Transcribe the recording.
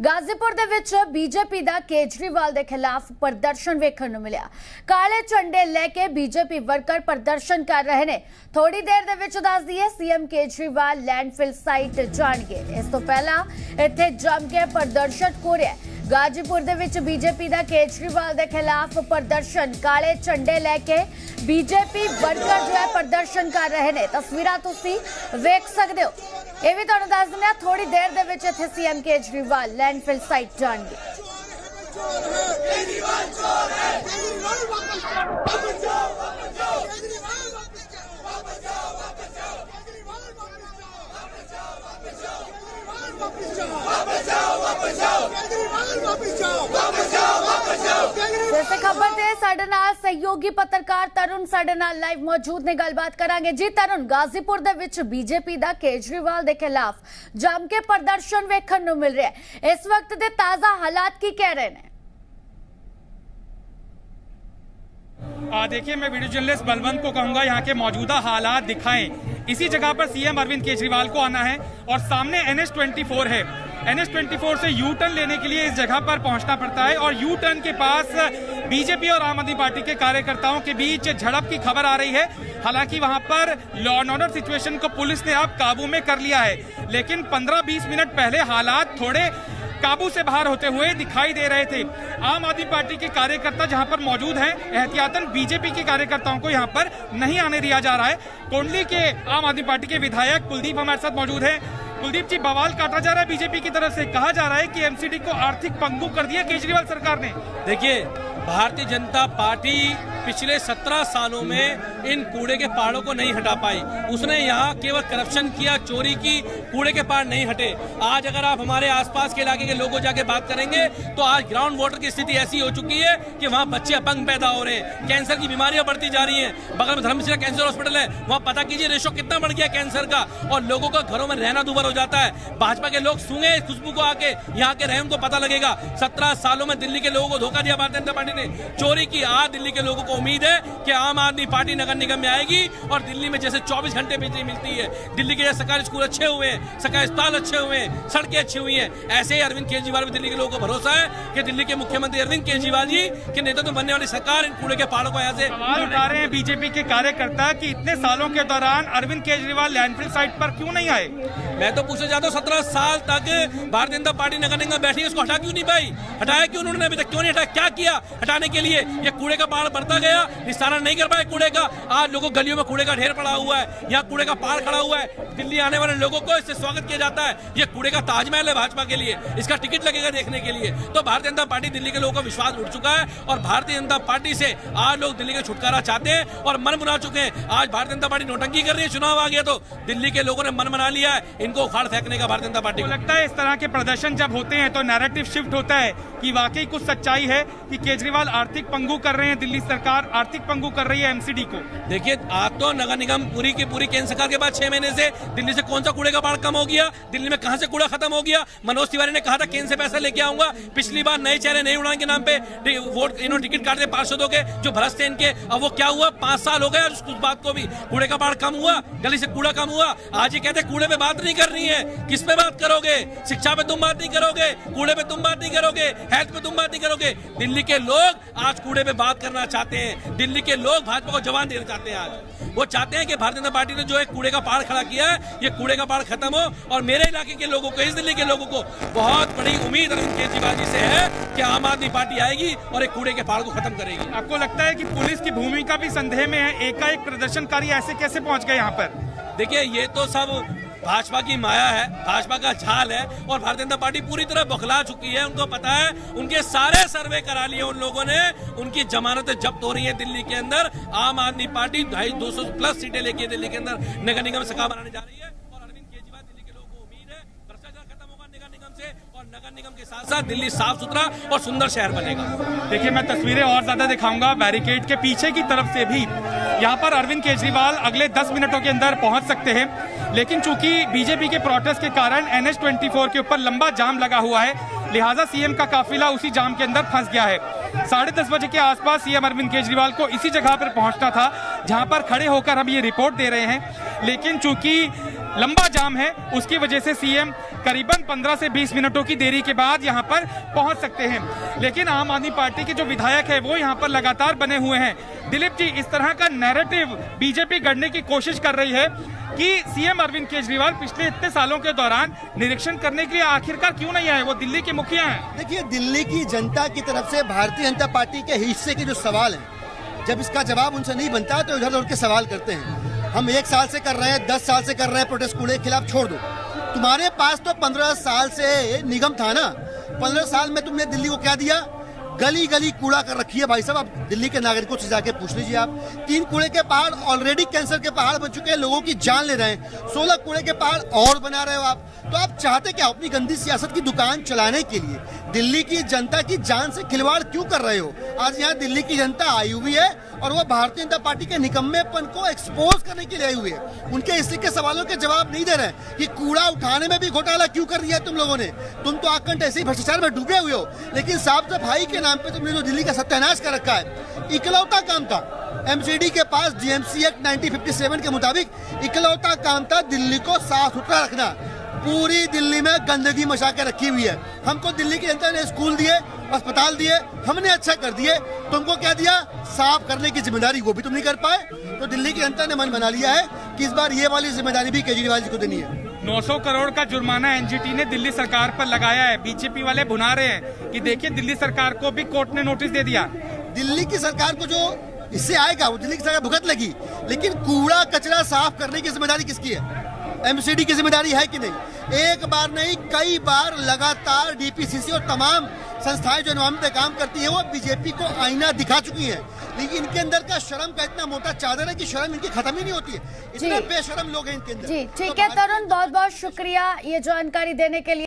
गाजीपुर ਦੇ ਵਿੱਚ ਬੀਜੇਪੀ ਦਾ ਕੇਜਰੀਵਾਲ ਦੇ ਖਿਲਾਫ ਪ੍ਰਦਰਸ਼ਨ ਵੇਖਣ ਨੂੰ ਮਿਲਿਆ। ਕਾਲੇ ਝੰਡੇ ਲੈ ਕੇ ਬੀਜੇਪੀ ਵਰਕਰ ਪ੍ਰਦਰਸ਼ਨ ਕਰ ਰਹੇ ਨੇ। ਥੋੜੀ ਦੇਰ ਦੇ ਵਿੱਚ ਦੱਸ ਦਈਏ ਸੀਐਮ ਕੇਜਰੀਵਾਲ ਲੈਂਡਫਿਲ ਸਾਈਟ ਜਾਣਗੇ। ਇਸ ਤੋਂ ਪਹਿਲਾਂ ਇੱਥੇ ਜੰਮ ਕੇ ਪ੍ਰਦਰਸ਼ਨ ਹੋ ਰਿਹਾ ਹੈ। गाजीपुर ਦੇ ਵਿੱਚ ਬੀਜੇਪੀ ਦਾ ਕੇਜਰੀਵਾਲ ਦੇ ਖਿਲਾਫ ਪ੍ਰਦਰਸ਼ਨ ਕਾਲੇ ਝੰਡੇ ਲੈ ਕੇ ਬੀਜੇਪੀ ਵਰਕਰ ਜੋ ਹੈ ਪ੍ਰਦਰਸ਼ਨ ਕਰ ਰਹੇ ਨੇ। ਤਸਵੀਰਾਂ ਤੁਸੀਂ ਵੇਖ ਸਕਦੇ ਹੋ। ਇਹ ਵੀ ਤੁਹਾਨੂੰ ਦੱਸ ਦਿੰਦੇ ਹਾਂ ਥੋੜੀ ਦੇਰ ਦੇ ਵਿੱਚ ਇੱਥੇ ਸੀਐਮ ਕੇਜਰੀਵਾਲ ਲੈਂਡਫਿਲ ਸਾਈਟ ਜਾਣਗੇ। जैसे खबर ते साडे नाल सहयोगी पत्रकार तरुण साडे नाल लाइव मौजूद ने गलबात करांगे। जी तरुण, गाजीपुर दे विच बीजेपी दा केजरीवाल दे खिलाफ जम के प्रदर्शन वेखण नूं मिल रहा है। इस वक्त दे ताजा हालात की कह रहे हैं? देखिए, मैं वीडियो जर्नलिस्ट बलवंत को कहूंगा यहाँ के मौजूदा हालात दिखाएं। इसी जगह पर सीएम अरविंद केजरीवाल को आना है और सामने NH24 है। NH24 से यू टर्न लेने के लिए इस जगह पर पहुंचना पड़ता है और यू टर्न के पास बीजेपी और आम आदमी पार्टी के कार्यकर्ताओं के बीच झड़प की खबर आ रही है। हालांकि वहां पर लॉ एंड ऑर्डर सिचुएशन को पुलिस ने अब काबू में कर लिया है, लेकिन 15-20 मिनट पहले हालात थोड़े काबू से बाहर होते हुए दिखाई दे रहे थे। आम आदमी पार्टी के कार्यकर्ता जहां पर मौजूद हैं, एहतियातन बीजेपी के कार्यकर्ताओं को यहां पर नहीं आने दिया जा रहा है। कोंडली के आम आदमी पार्टी के विधायक कुलदीप हमारे साथ मौजूद हैं। कुलदीप जी, बवाल काटा जा रहा है बीजेपी की तरफ से, कहा जा रहा है कि एमसीडी को आर्थिक पंगु कर दिया केजरीवाल सरकार ने। देखिए, भारतीय जनता पार्टी पिछले 17 सालों में इन कूड़े के पहाड़ों को नहीं हटा पाई। उसने यहाँ केवल करप्शन किया, चोरी की, कूड़े के पहाड़ नहीं हटे। आज अगर आप हमारे आसपास के इलाके के लोगों जाके बात करेंगे तो आज ग्राउंड वाटर की स्थिति ऐसी हो चुकी है कि वहाँ बच्चे अपंग पैदा हो रहे हैं, कैंसर की बीमारियां बढ़ती जा रही हैं। बगल में धर्मशिला कैंसर हॉस्पिटल है, वहाँ पता कीजिए रेशो कितना बढ़ गया कैंसर का, और लोगों का घरों में रहना दूभर हो जाता है। भाजपा के लोग सूंघे खुशबू को आके, यहाँ के रहे उनको पता लगेगा। 17 सालों में दिल्ली के लोगों को धोखा दिया भारतीय जनता पार्टी ने, चोरी की। आज दिल्ली के लोगों को उम्मीद है कि आम आदमी पार्टी नगर निगम में आएगी और दिल्ली में जैसे 24 घंटे बिजली मिलती है, दिल्ली के सरकारी स्कूल अच्छे हुए हैं, सरकारी अस्पताल अच्छे हुए हैं, सड़कें अच्छी हुई हैं, ऐसे ही अरविंद केजरीवाल भी दिल्ली के लोगों को भरोसा है कि दिल्ली के मुख्यमंत्री अरविंद केजरीवाल जी के नेतृत्व में बनने वाली सरकार इन कूड़े के पहाड़ों को यहाँ से सवाल उठा रहे हैं बीजेपी के कार्यकर्ता कि इतने सालों के दौरान अरविंद केजरीवाल लैंडफिल साइट पर क्यों नहीं आए। मैं तो पूछना चाहता हूँ, 17 साल तक भारतीय जनता पार्टी नगर निगम बैठी है, उसको हटा क्यों नहीं पाई? हटाया क्यों उन्होंने अभी तक? क्यों नहीं हटाया? क्या किया हटाने के लिए? ये कूड़े का पहाड़ बढ़ता गया, निस्तारण नहीं कर पाए कूड़े का। आज लोगों गलियों में कूड़े का ढेर पड़ा हुआ है, यहाँ कूड़े का पहाड़ खड़ा हुआ है। दिल्ली आने वाले लोगों को इससे स्वागत किया जाता है। ये कूड़े का ताजमहल है भाजपा के लिए, इसका टिकट लगेगा देखने के लिए। तो भारतीय जनता पार्टी, दिल्ली के लोगों का विश्वास उठ चुका है और भारतीय जनता पार्टी से आज लोग दिल्ली का छुटकारा चाहते हैं और मन बना चुके हैं। आज भारतीय जनता पार्टी नोटंकी कर रही है, चुनाव आ गया तो दिल्ली के लोगों ने मन बना लिया है इनको उखाड़ फेंकने का भारतीय जनता पार्टी को। लगता है इस तरह के प्रदर्शन जब होते हैं तो नैरेटिव शिफ्ट होता है कि वाकई कुछ सच्चाई है कि केजरीवाल आर्थिक पंगु कर रहे हैं, दिल्ली सरकार आर्थिक पंगु कर रही है एमसीडी को। देखिए, आज तो नगर निगम पूरी की पूरी केंद्र सरकार के बाद 6 महीने से दिल्ली से कौन सा कूड़े का पहाड़ कम हो गया? दिल्ली में कहां से कूड़ा खत्म हो गया? मनोज तिवारी ने कहा था केंद्र से पैसा लेके आऊंगा, पिछली बार नए चेहरे नहीं उड़ाने के नाम पे वोट इन्होंने टिकट काटे पार्षदों के जो भ्रष्ट थे इनके। अब वो क्या हुआ? 5 साल हो गए उस बात को भी, कूड़े का पहाड़ कम हुआ, गली से कूड़ा कम हुआ। आज ये कहते कूड़े पे बात नहीं करनी है, किस पे बात करोगे? शिक्षा पे तुम बात नहीं करोगे, कूड़े पे तुम बात नहीं करोगे, हेल्थ पे तुम बात नहीं करोगे। दिल्ली के लोग आज कूड़े पे बात करना चाहते हैं। दिल्ली के लोग भाजपा को जवान देना चाहते हैं। आज वो चाहते हैं कि भारतीय जनता पार्टी ने जो एक कूड़े का पहाड़ खड़ा किया है, ये कूड़े का पहाड़ खत्म हो। और मेरे इलाके के लोगों को, इस दिल्ली के लोगों को बहुत बड़ी उम्मीद अरविंद केजरीवाल जी से है कि आम आदमी पार्टी आएगी और एक कूड़े के पहाड़ को खत्म करेगी। आपको लगता है कि पुलिस की भूमिका भी संदेह में है? एकाएक प्रदर्शनकारी ऐसे कैसे पहुंच गए यहाँ पर? देखिए, ये तो सब भाजपा की माया है, भाजपा का झाल है और भारतीय जनता पार्टी पूरी तरह बौखला चुकी है। उनको पता है, उनके सारे सर्वे करा लिए उन लोगों ने, उनकी जमानतें जब्त हो रही है दिल्ली के अंदर। आम आदमी पार्टी 250 प्लस सीटें लेके दिल्ली के अंदर नगर निगम सरकार बनाने जा रही है और अरविंद केजरीवाल, दिल्ली के लोगों को उम्मीद है भ्रष्टाचार खत्म होगा नगर निगम से और नगर निगम के साथ साथ दिल्ली साफ सुथरा और सुंदर शहर बनेगा। देखिए, मैं तस्वीरें और ज्यादा दिखाऊंगा। बैरिकेड के पीछे की तरफ से भी यहाँ पर अरविंद केजरीवाल अगले 10 मिनटों के अंदर पहुंच सकते हैं, लेकिन चूंकि बीजेपी के प्रोटेस्ट के कारण NH24 के ऊपर लंबा जाम लगा हुआ है, लिहाजा सीएम का काफिला उसी जाम के अंदर फंस गया है। 10:30 बजे के आसपास सीएम अरविंद केजरीवाल को इसी जगह पर पहुंचना था जहां पर खड़े होकर हम ये रिपोर्ट दे रहे हैं, लेकिन चूंकि लंबा जाम है, उसकी वजह से सीएम करीबन 15 से 20 मिनटों की देरी के बाद यहां पर पहुंच सकते हैं। लेकिन आम आदमी पार्टी के जो विधायक है वो यहां पर लगातार बने हुए हैं। दिलीप जी, इस तरह का नैरेटिव बीजेपी गढ़ने की कोशिश कर रही है कि सीएम अरविंद केजरीवाल पिछले इतने सालों के दौरान निरीक्षण करने के लिए आखिरकार क्यों नहीं आए? वो दिल्ली के मुखिया हैं। देखिए, दिल्ली की जनता की तरफ से भारतीय जनता पार्टी के हिस्से के जो सवाल हैं, जब इसका जवाब उनसे नहीं बनता तो इधर उधर के सवाल करते हैं। हम 1 साल से कर रहे हैं, 10 साल से कर रहे हैं प्रोटेस्ट, कूड़े के खिलाफ छोड़ दो। तुम्हारे पास तो 15 साल से निगम था ना। 15 साल में तुमने दिल्ली को क्या दिया? गली गली कूड़ा कर रखी है भाई साहब। आप दिल्ली के नागरिकों से जाके पूछ लीजिए। आप 3 कूड़े के पहाड़ ऑलरेडी कैंसर के पहाड़ बन चुके हैं, लोगों की जान ले रहे हैं। 16 कूड़े के पहाड़ और बना रहे हो आप। तो आप चाहते क्या? अपनी गंदी सियासत की दुकान चलाने के लिए दिल्ली की जनता की जान से खिलवाड़ क्यों कर रहे हो? आज यहाँ दिल्ली की जनता आई हुई है और वो भारतीय जनता पार्टी के निकम्मेपन को एक्सपोज करने के लिए आई हुई है। उनके इसी के सवालों के जवाब नहीं दे रहे हैं कि कूड़ा उठाने में भी घोटाला क्यों कर दिया तुम लोगों ने। तुम तो आकंठ ऐसे ही भ्रष्टाचार में डूबे हुए हो, लेकिन साफ सफाई के नाम पे तुमने जो दिल्ली का सत्यानाश कर रखा है, इकलौता काम था एमसीडी के पास डीएमसी एक्ट 1957 के मुताबिक इकलौता काम था दिल्ली को साफ सुथरा रखना। पूरी दिल्ली में गंदगी मचा के रखी हुई है। हमको दिल्ली की जनता ने स्कूल दिए, अस्पताल दिए, हमने अच्छा कर दिए। तुमको क्या दिया? साफ करने की जिम्मेदारी, वो भी तुम नहीं कर पाए। तो दिल्ली की जनता ने मन बना लिया है कि इस बार ये वाली जिम्मेदारी भी केजरीवाल जी को देनी है। 900 करोड़ का जुर्माना एनजीटी ने दिल्ली सरकार पर लगाया है। बीजेपी वाले भुना रहे हैं कि देखिए दिल्ली सरकार को भी कोर्ट ने नोटिस दे दिया। दिल्ली की सरकार को जो इससे आएगा वो दिल्ली की सरकार भुगत लगी, लेकिन कूड़ा कचरा साफ करने की जिम्मेदारी किसकी है? एमसीडी की जिम्मेदारी है कि नहीं? एक बार नहीं, कई बार लगातार डीपीसीसी और तमाम संस्थाएं जो एनवायरमेंट पे काम करती है वो बीजेपी को आईना दिखा चुकी है। लेकिन इनके अंदर का शर्म का इतना मोटा चादर है कि शर्म इनकी खत्म ही नहीं होती है। इतने बेशर्म लोग हैं इनके अंदर। जी ठीक है तरुण, बहुत बहुत शुक्रिया ये जानकारी देने के लिए।